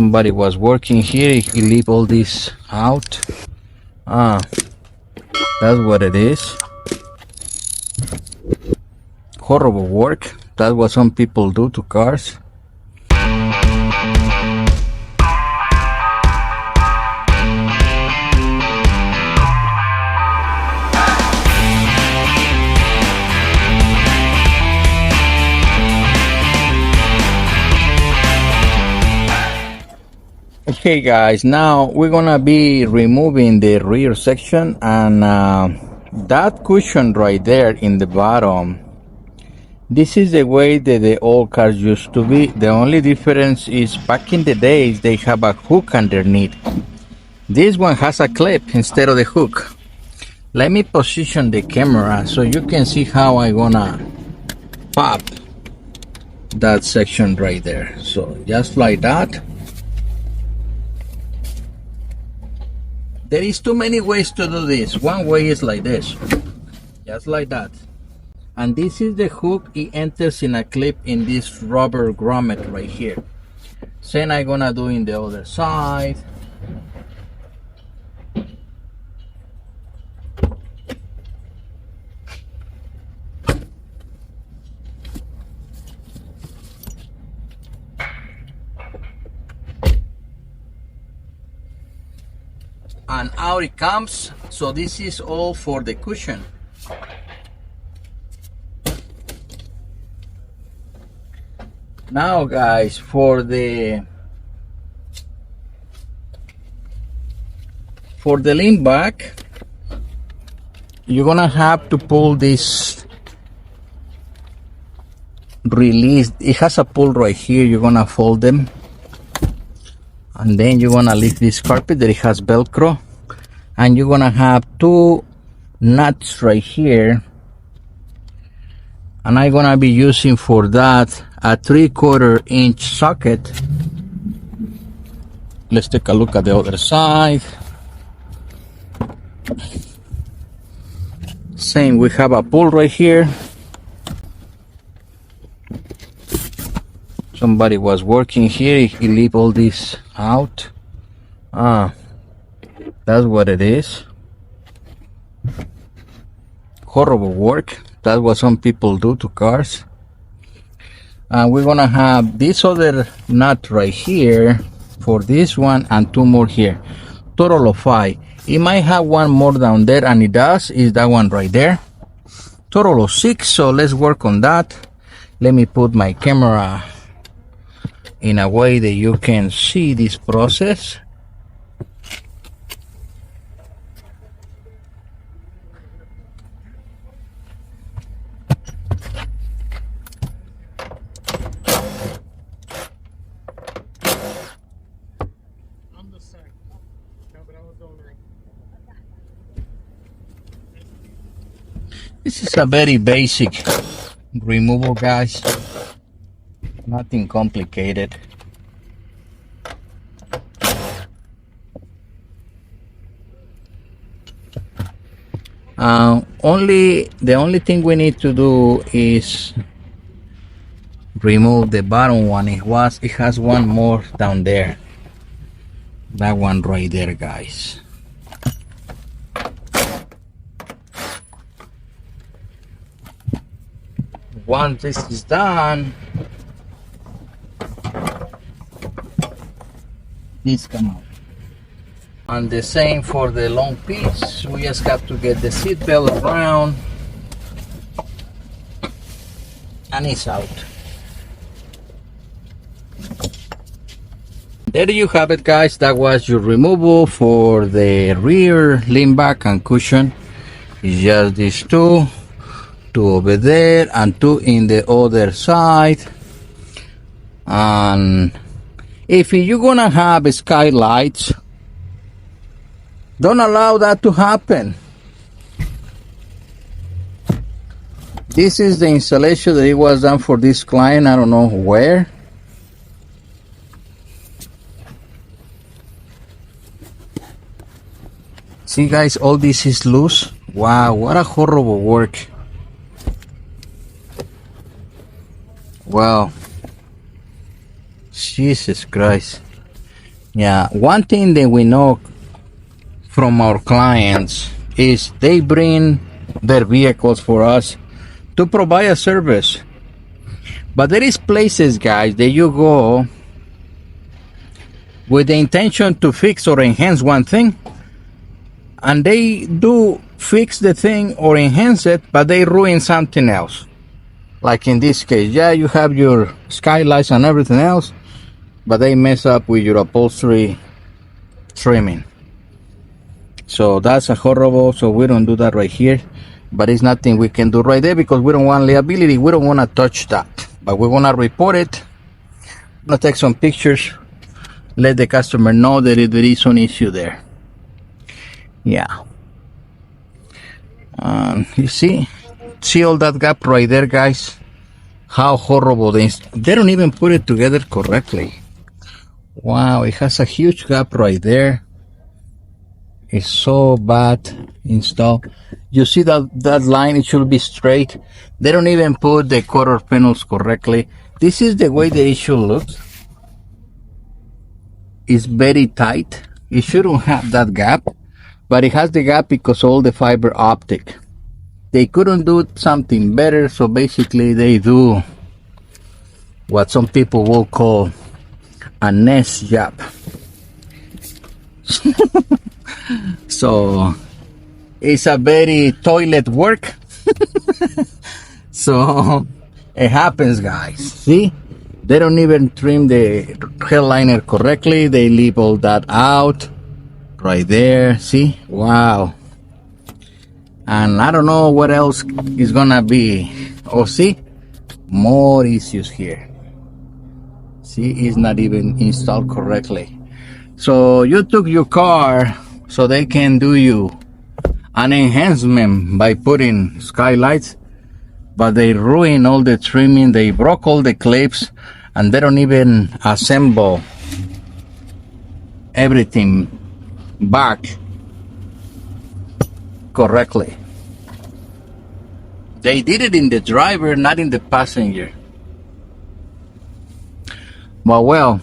Somebody was working here, he leave all this out. That's what it is. Horrible work. That's what some people do to cars. Okay guys, now we're gonna be removing the rear section, and that cushion right there in the bottom, this is the way that the old cars used to be. The only difference is back in the days they have a hook underneath. This one has a clip instead of the hook. Let me position the camera so you can see how I'm gonna pop that section right there. So just like that. There is too many ways to do this. One way is like this, just like that. And this is the hook. It enters in a clip in this rubber grommet right here. Same I'm gonna do in the other side. And out it comes. So this is all for the cushion. Now guys, for the lean back, you're gonna have to pull this release. It has a pull right here. You're gonna fold them, and then you're gonna lift this carpet that it has Velcro, and you're gonna have two nuts right here, and I'm gonna be using for that a 3/4 inch socket. Let's take a look at the other side. Same, we have a pull right here. Somebody was working here, he leave all this out. That's what it is. Horrible work. That's what some people do to cars. And we're gonna have this other nut right here for this one, and two more here. Total of 5. It might have one more down there, and it does, is that one right there. Total of 6, so let's work on that. Let me put my camera in a way that you can see this process. This is a very basic removal, guys. Nothing complicated. The only thing we need to do is remove the bottom one. It has one more down there. That one right there, guys. Once this is done, this come out. And the same for the long piece. We just have to get the seat belt around, and it's out. There you have it, guys. That was your removal for the rear lean back and cushion. It's just these two over there and two in the other side. And if you're gonna have skylights, don't allow that to happen. This is the installation that it was done for this client. I don't know where. See, guys, all this is loose. Wow, what a horrible work. Wow, Jesus Christ. Yeah, one thing that we know from our clients is they bring their vehicles for us to provide a service. But there is places, guys, that you go with the intention to fix or enhance one thing, and they do fix the thing or enhance it, but they ruin something else. Like in this case, yeah, you have your skylights and everything else, but they mess up with your upholstery trimming. So that's a horrible, so we don't do that right here. But it's nothing we can do right there because we don't want liability. We don't want to touch that, but we want to report it. I'm going to take some pictures, let the customer know that there is an issue there. Yeah. You see all that gap right there, guys? How horrible. They don't even put it together correctly. Wow, it has a huge gap right there. It's so bad installed. You see that line, it should be straight. They don't even put the quarter panels correctly. This is the way the issue looks. It's very tight. It shouldn't have that gap, but it has the gap because all the fiber optic. They couldn't do something better, so basically they do what some people will call a nest job. So it's a very toilet work. So it happens, guys. See, they don't even trim the headliner correctly. They leave all that out right there. See, wow. And I don't know what else is gonna be. Oh, see, more issues here. See, it's not even installed correctly. So you took your car so they can do you an enhancement by putting skylights, but they ruin all the trimming. They broke all the clips, and they don't even assemble everything back correctly. They did it in the driver, not in the passenger. But well,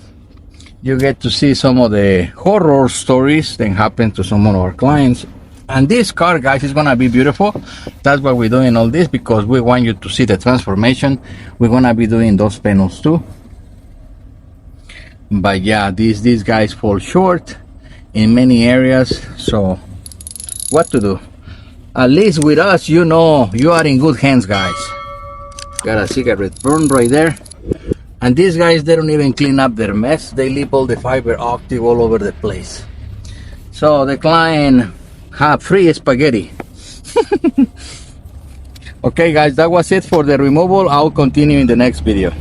you get to see some of the horror stories that happen to some of our clients. And this car, guys, is gonna be beautiful. That's why we're doing all this, because we want you to see the transformation. We're gonna be doing those panels too. But yeah, these guys fall short in many areas. So what to do? At least with us, you know you are in good hands, guys. Got a cigarette burn right there. And these guys, they don't even clean up their mess. They leave all the fiber optic all over the place. So the client have free spaghetti. Okay, guys, that was it for the removal. I'll continue in the next video.